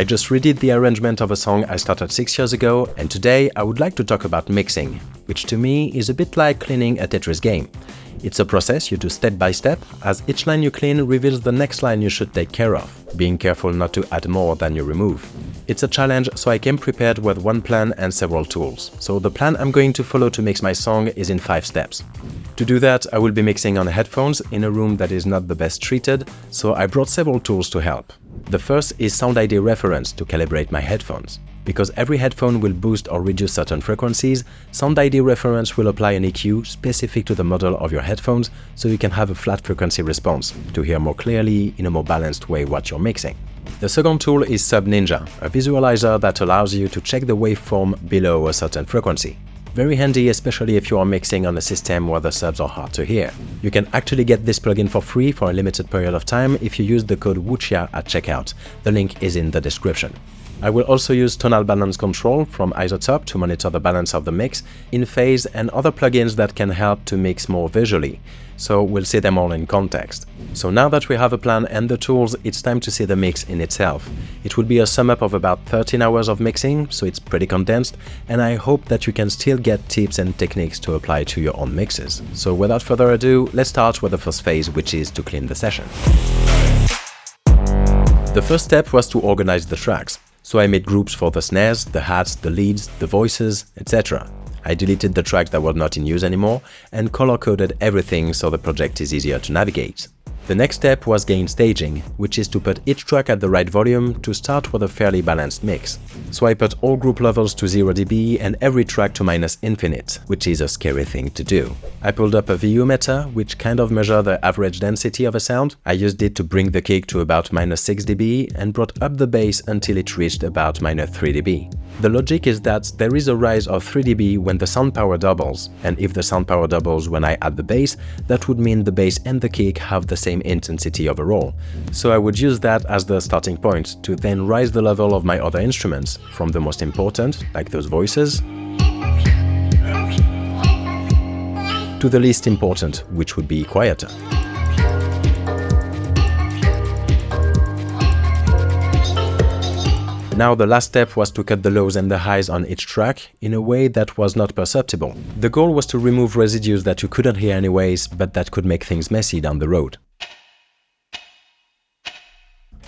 I just redid the arrangement of a song I started 6 years ago, and today I would like to talk about mixing, which to me is a bit like cleaning a Tetris game. It's a process you do step by step, as each line you clean reveals the next line you should take care of, being careful not to add more than you remove. It's a challenge, so I came prepared with one plan and several tools. So the plan I'm going to follow to mix my song is in 5 steps. To do that, I will be mixing on headphones in a room that is not the best treated, so I brought several tools to help. The first is Sound ID reference to calibrate my headphones. Because every headphone will boost or reduce certain frequencies, Sound ID reference will apply an EQ specific to the model of your headphones, so you can have a flat frequency response to hear more clearly in a more balanced way what you're mixing. The second tool is Sub Ninja, a visualizer that allows you to check the waveform below a certain frequency. Very handy, especially if you are mixing on a system where the subs are hard to hear. You can actually get this plugin for free for a limited period of time if you use the code Woochia at checkout. The link is in the description. I will also use tonal balance control from Isotope to monitor the balance of the mix, in phase, and other plugins that can help to mix more visually. So we'll see them all in context. So now that we have a plan and the tools, it's time to see the mix in itself. It will be a sum up of about 13 hours of mixing, so it's pretty condensed, and I hope that you can still get tips and techniques to apply to your own mixes. So without further ado, let's start with the first phase, which is to clean the session. The first step was to organize the tracks. So I made groups for the snares, the hats, the leads, the voices, etc. I deleted the tracks that were not in use anymore and color-coded everything so the project is easier to navigate. The next step was gain staging, which is to put each track at the right volume to start with a fairly balanced mix. So I put all group levels to 0 dB and every track to -infinite, which is a scary thing to do. I pulled up a VU meter, which kind of measures the average density of a sound. I used it to bring the kick to about -6 dB and brought up the bass until it reached about -3 dB. The logic is that there is a rise of 3 dB when the sound power doubles, and if the sound power doubles when I add the bass, that would mean the bass and the kick have the same intensity overall. So I would use that as the starting point to then raise the level of my other instruments, from the most important, like those voices, to the least important, which would be quieter. Now the last step was to cut the lows and the highs on each track in a way that was not perceptible. The goal was to remove residues that you couldn't hear anyways, but that could make things messy down the road.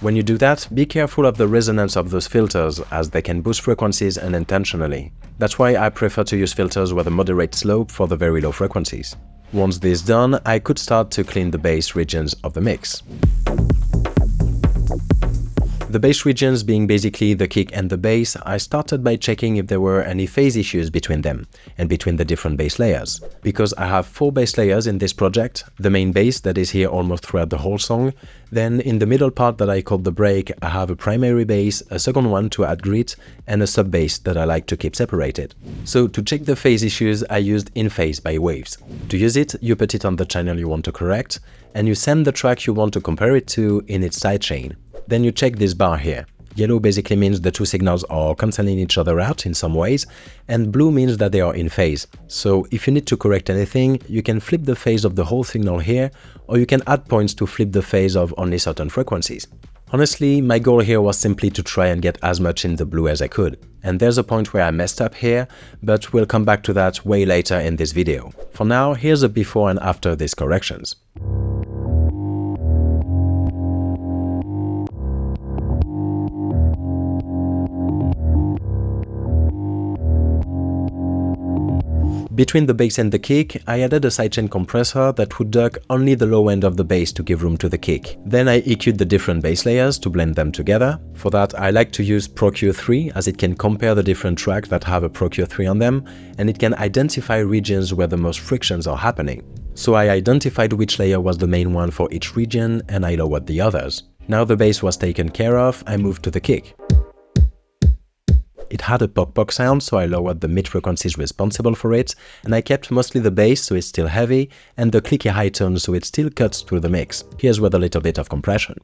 When you do that, be careful of the resonance of those filters, as they can boost frequencies unintentionally. That's why I prefer to use filters with a moderate slope for the very low frequencies. Once this is done, I could start to clean the bass regions of the mix. The bass regions being basically the kick and the bass, I started by checking if there were any phase issues between them and between the different bass layers. Because I have 4 bass layers in this project, the main bass that is here almost throughout the whole song, then in the middle part that I called the break, I have a primary bass, a second one to add grit, and a sub bass that I like to keep separated. So to check the phase issues, I used In Phase by Waves. To use it, you put it on the channel you want to correct, and you send the track you want to compare it to in its sidechain. Then you check this bar here. Yellow basically means the two signals are cancelling each other out in some ways, and blue means that they are in phase. So if you need to correct anything, you can flip the phase of the whole signal here, or you can add points to flip the phase of only certain frequencies. Honestly, my goal here was simply to try and get as much in the blue as I could. And there's a point where I messed up here, but we'll come back to that way later in this video. For now, here's a before and after these corrections. Between the bass and the kick, I added a sidechain compressor that would duck only the low end of the bass to give room to the kick. Then I EQ'd the different bass layers to blend them together. For that, I like to use Pro Q3, as it can compare the different tracks that have a Pro Q3 on them, and it can identify regions where the most frictions are happening. So I identified which layer was the main one for each region, and I lowered the others. Now the bass was taken care of, I moved to the kick. It had a pock-pock sound, so I lowered the mid-frequencies responsible for it, and I kept mostly the bass, so it's still heavy, and the clicky high tone, so it still cuts through the mix. Here's with a little bit of compression.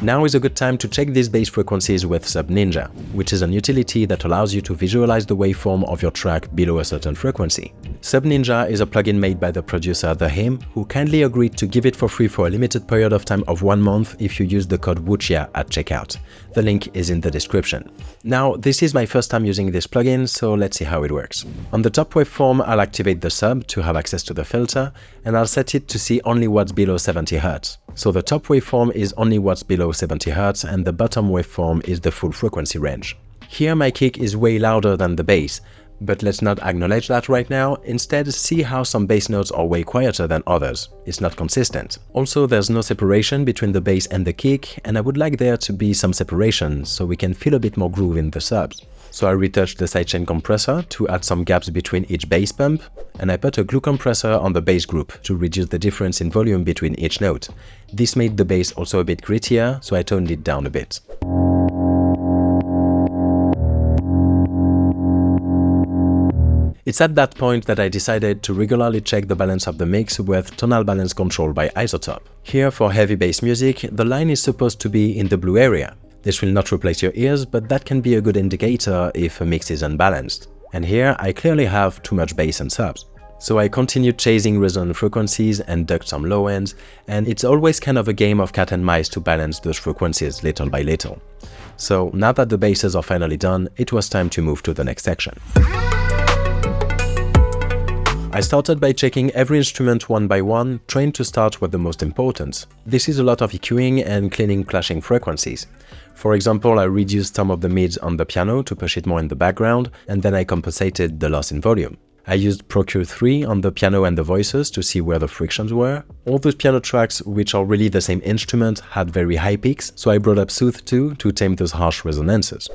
Now is a good time to check these bass frequencies with SubNinja, which is an utility that allows you to visualize the waveform of your track below a certain frequency. SubNinja is a plugin made by the producer The Him, who kindly agreed to give it for free for a limited period of time of 1 month if you use the code Woochia at checkout. The link is in the description. Now, this is my first time using this plugin, so let's see how it works. On the top waveform, I'll activate the sub to have access to the filter, and I'll set it to see only what's below 70 Hz. So the top waveform is only what's below 70 Hz, and the bottom waveform is the full frequency range. Here my kick is way louder than the bass, but let's not acknowledge that right now. Instead, see how some bass notes are way quieter than others. It's not consistent. Also, there's no separation between the bass and the kick, and I would like there to be some separation so we can feel a bit more groove in the subs. So I retouched the sidechain compressor to add some gaps between each bass pump, and I put a glue compressor on the bass group to reduce the difference in volume between each note. This made the bass also a bit grittier, so I toned it down a bit. It's at that point that I decided to regularly check the balance of the mix with tonal balance control by Isotope. Here, for heavy bass music, the line is supposed to be in the blue area. This will not replace your ears, but that can be a good indicator if a mix is unbalanced. And here, I clearly have too much bass and subs. So I continued chasing resonant frequencies and ducked some low ends, and it's always kind of a game of cat and mice to balance those frequencies little by little. So now that the basses are finally done, it was time to move to the next section. I started by checking every instrument one by one, trying to start with the most important. This is a lot of EQing and cleaning clashing frequencies. For example, I reduced some of the mids on the piano to push it more in the background, and then I compensated the loss in volume. I used Procure 3 on the piano and the voices to see where the frictions were. All those piano tracks, which are really the same instrument, had very high peaks, so I brought up Soothe 2 to tame those harsh resonances.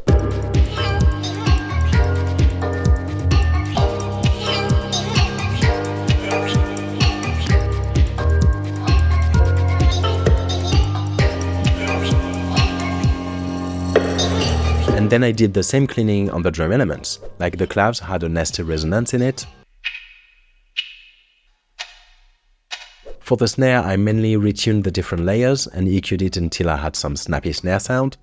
And then I did the same cleaning on the drum elements, like the claps had a nasty resonance in it. For the snare, I mainly retuned the different layers and EQ'd it until I had some snappy snare sound.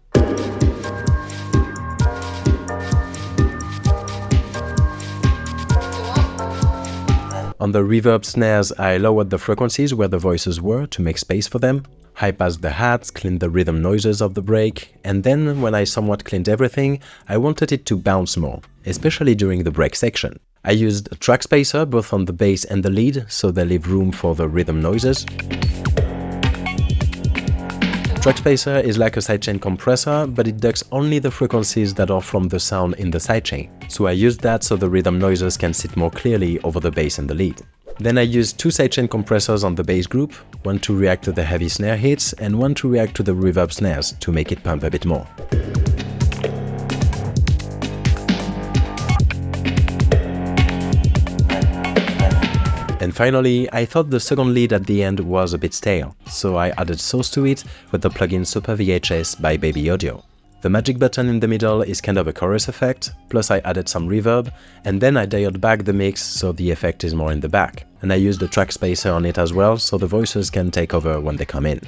On the reverb snares, I lowered the frequencies where the voices were to make space for them. High-passed the hats, cleaned the rhythm noises of the break, and then, when I somewhat cleaned everything, I wanted it to bounce more, especially during the break section. I used a track spacer both on the bass and the lead, so they leave room for the rhythm noises. Track spacer is like a sidechain compressor, but it ducks only the frequencies that are from the sound in the sidechain, so I used that so the rhythm noises can sit more clearly over the bass and the lead. Then I used 2 sidechain compressors on the bass group, one to react to the heavy snare hits and one to react to the reverb snares to make it pump a bit more. And finally, I thought the second lead at the end was a bit stale, so I added sauce to it with the plugin Super VHS by Baby Audio. The magic button in the middle is kind of a chorus effect, plus I added some reverb, and then I dialed back the mix so the effect is more in the back. And I used the track spacer on it as well, so the voices can take over when they come in.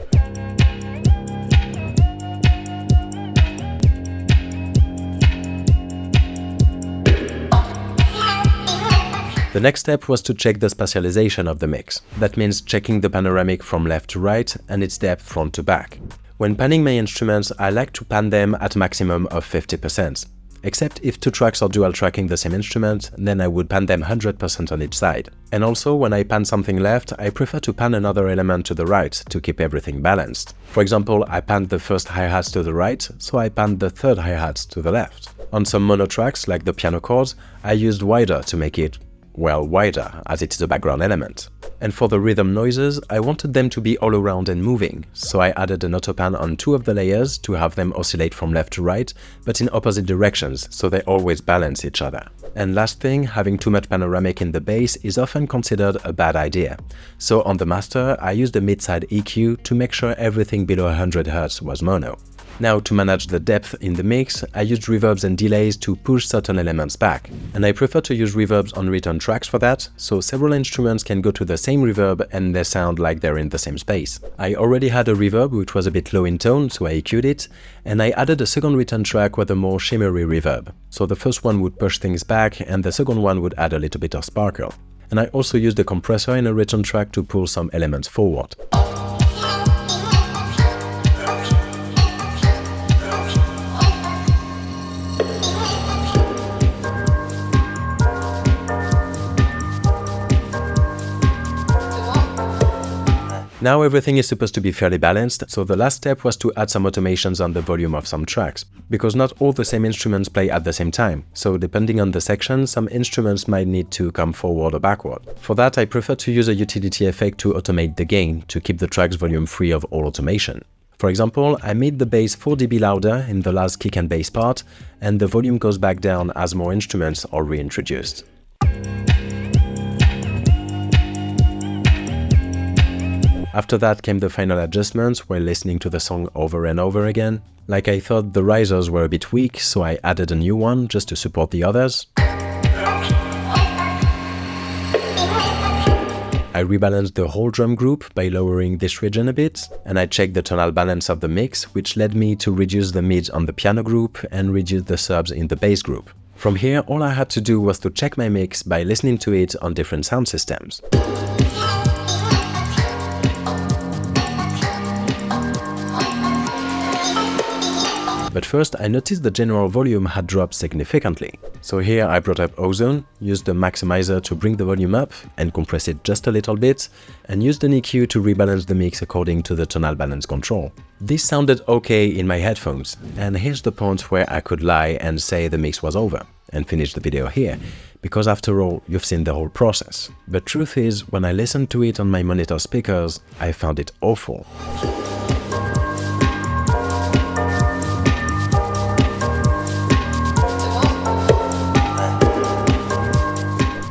The next step was to check the spatialisation of the mix. That means checking the panoramic from left to right and its depth front to back. When panning my instruments, I like to pan them at a maximum of 50%. Except if 2 tracks are dual tracking the same instrument, then I would pan them 100% on each side. And also, when I pan something left, I prefer to pan another element to the right to keep everything balanced. For example, I panned the first hi-hats to the right, so I panned the third hi-hats to the left. On some mono tracks, like the piano chords, I used wider to make it, well, wider, as it is a background element. And for the rhythm noises, I wanted them to be all around and moving, so I added an autopan on 2 of the layers to have them oscillate from left to right, but in opposite directions, so they always balance each other. And last thing, having too much panoramic in the bass is often considered a bad idea. So on the master, I used a mid-side EQ to make sure everything below 100 Hz was mono. Now, to manage the depth in the mix, I used reverbs and delays to push certain elements back. And I prefer to use reverbs on written tracks for that, so several instruments can go to the same reverb and they sound like they're in the same space. I already had a reverb which was a bit low in tone, so I EQ'd it, and I added a second written track with a more shimmery reverb. So the first one would push things back and the second one would add a little bit of sparkle. And I also used a compressor in a written track to pull some elements forward. Now everything is supposed to be fairly balanced, so the last step was to add some automations on the volume of some tracks, because not all the same instruments play at the same time, so depending on the section, some instruments might need to come forward or backward. For that, I prefer to use a utility effect to automate the gain, to keep the track's volume free of all automation. For example, I made the bass 4 dB louder in the last kick and bass part, and the volume goes back down as more instruments are reintroduced. After that came the final adjustments while listening to the song over and over again. Like I thought the risers were a bit weak, so I added a new one just to support the others. I rebalanced the whole drum group by lowering this region a bit, and I checked the tonal balance of the mix, which led me to reduce the mids on the piano group and reduce the subs in the bass group. From here, all I had to do was to check my mix by listening to it on different sound systems. But first, I noticed the general volume had dropped significantly. So here I brought up Ozone, used the maximizer to bring the volume up and compress it just a little bit, and used an EQ to rebalance the mix according to the tonal balance control. This sounded okay in my headphones, and here's the point where I could lie and say the mix was over, and finish the video here, because after all, you've seen the whole process. But truth is, when I listened to it on my monitor speakers, I found it awful.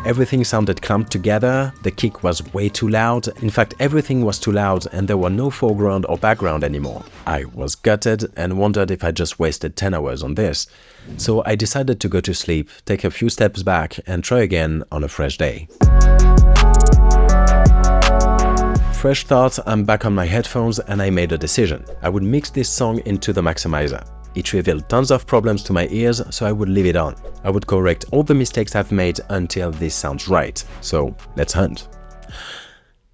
Everything sounded clumped together, the kick was way too loud, in fact everything was too loud and there were no foreground or background anymore. I was gutted and wondered if I just wasted 10 hours on this. So I decided to go to sleep, take a few steps back and try again on a fresh day. Fresh thought, I'm back on my headphones and I made a decision. I would mix this song into the maximizer. It revealed tons of problems to my ears, so I would leave it on. I would correct all the mistakes I've made until this sounds right. So let's hunt.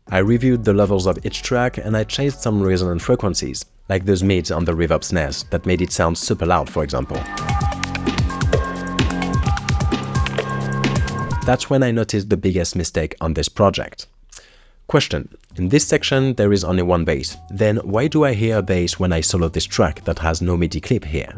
I reviewed the levels of each track and I changed some resonant frequencies, like those mids on the reverb snares that made it sound super loud, for example. That's when I noticed the biggest mistake on this project. Question: in this section there is only one bass, then why do I hear a bass when I solo this track that has no MIDI clip here?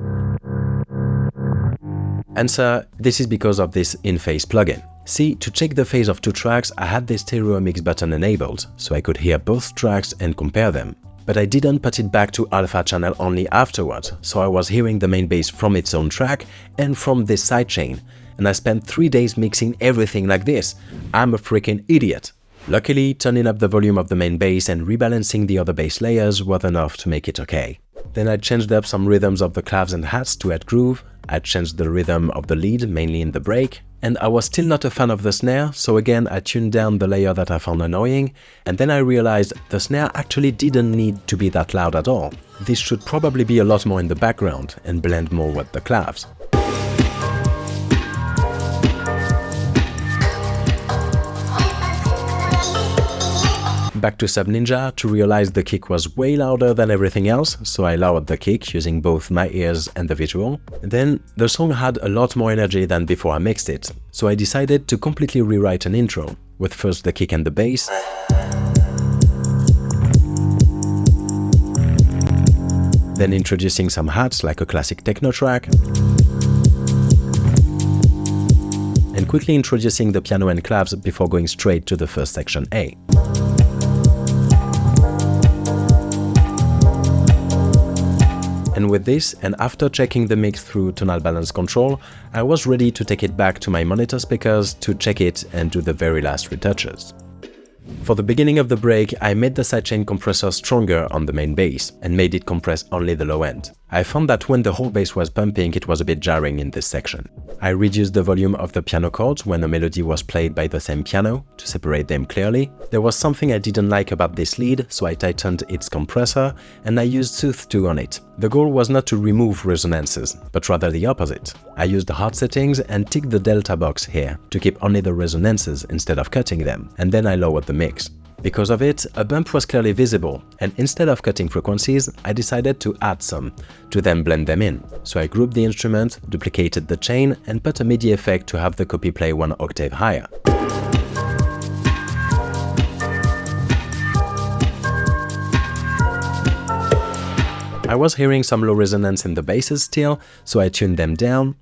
Answer: this is because of this in-phase plugin. See, to check the phase of two tracks I had this stereo mix button enabled, so I could hear both tracks and compare them. But I didn't put it back to alpha channel only afterwards, so I was hearing the main bass from its own track and from this sidechain, and I spent 3 days mixing everything like this. I'm a freaking idiot. Luckily, turning up the volume of the main bass and rebalancing the other bass layers was enough to make it okay. Then I changed up some rhythms of the claves and hats to add groove, I changed the rhythm of the lead, mainly in the break, and I was still not a fan of the snare, so again I tuned down the layer that I found annoying, and then I realized the snare actually didn't need to be that loud at all. This should probably be a lot more in the background and blend more with the claves. Back to Sub Ninja to realize the kick was way louder than everything else, so I lowered the kick using both my ears and the visual. Then the song had a lot more energy than before I mixed it, so I decided to completely rewrite an intro, with first the kick and the bass, then introducing some hats like a classic techno track, and quickly introducing the piano and claves before going straight to the first section A. And with this, and after checking the mix through tonal balance control, I was ready to take it back to my monitor speakers to check it and do the very last retouches. For the beginning of the break, I made the sidechain compressor stronger on the main bass and made it compress only the low end. I found that when the whole bass was pumping, it was a bit jarring in this section. I reduced the volume of the piano chords when a melody was played by the same piano to separate them clearly. There was something I didn't like about this lead, so I tightened its compressor and I used Sooth 2 on it. The goal was not to remove resonances, but rather the opposite. I used the hard settings and ticked the delta box here to keep only the resonances instead of cutting them, and then I lowered the mix. Because of it, a bump was clearly visible, and instead of cutting frequencies, I decided to add some, to then blend them in. So I grouped the instrument, duplicated the chain, and put a MIDI effect to have the copy play 1 octave higher. I was hearing some low resonance in the basses still, so I tuned them down.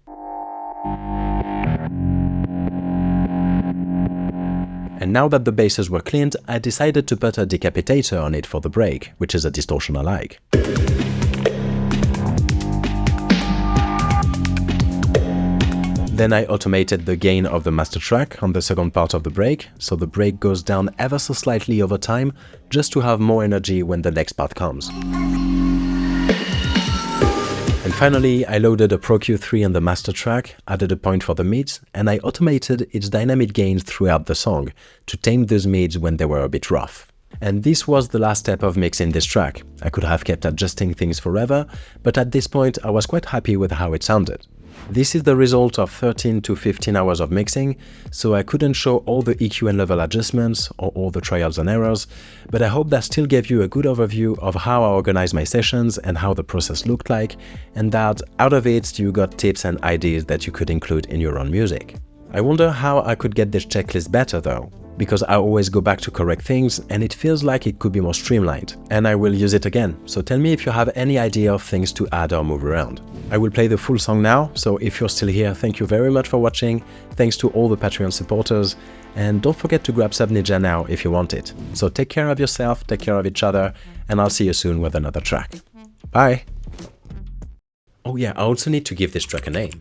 And now that the basses were cleaned, I decided to put a decapitator on it for the break, which is a distortion I like. Then I automated the gain of the master track on the second part of the break, so the break goes down ever so slightly over time, just to have more energy when the next part comes. And finally, I loaded a Pro Q3 on the master track, added a point for the mids, and I automated its dynamic gains throughout the song to tame those mids when they were a bit rough. And this was the last step of mixing this track. I could have kept adjusting things forever, but at this point I was quite happy with how it sounded. This is the result of 13 to 15 hours of mixing, so I couldn't show all the EQ and level adjustments or all the trials and errors, but I hope that still gave you a good overview of how I organized my sessions and how the process looked like, and that out of it you got tips and ideas that you could include in your own music. I wonder how I could get this checklist better though, because I always go back to correct things and it feels like it could be more streamlined, and I will use it again, so tell me if you have any idea of things to add or move around. I will play the full song now, so if you're still here, thank you very much for watching, thanks to all the Patreon supporters, and don't forget to grab Sub Ninja now if you want it. So take care of yourself, take care of each other, and I'll see you soon with another track. Bye! Oh yeah, I also need to give this track a name.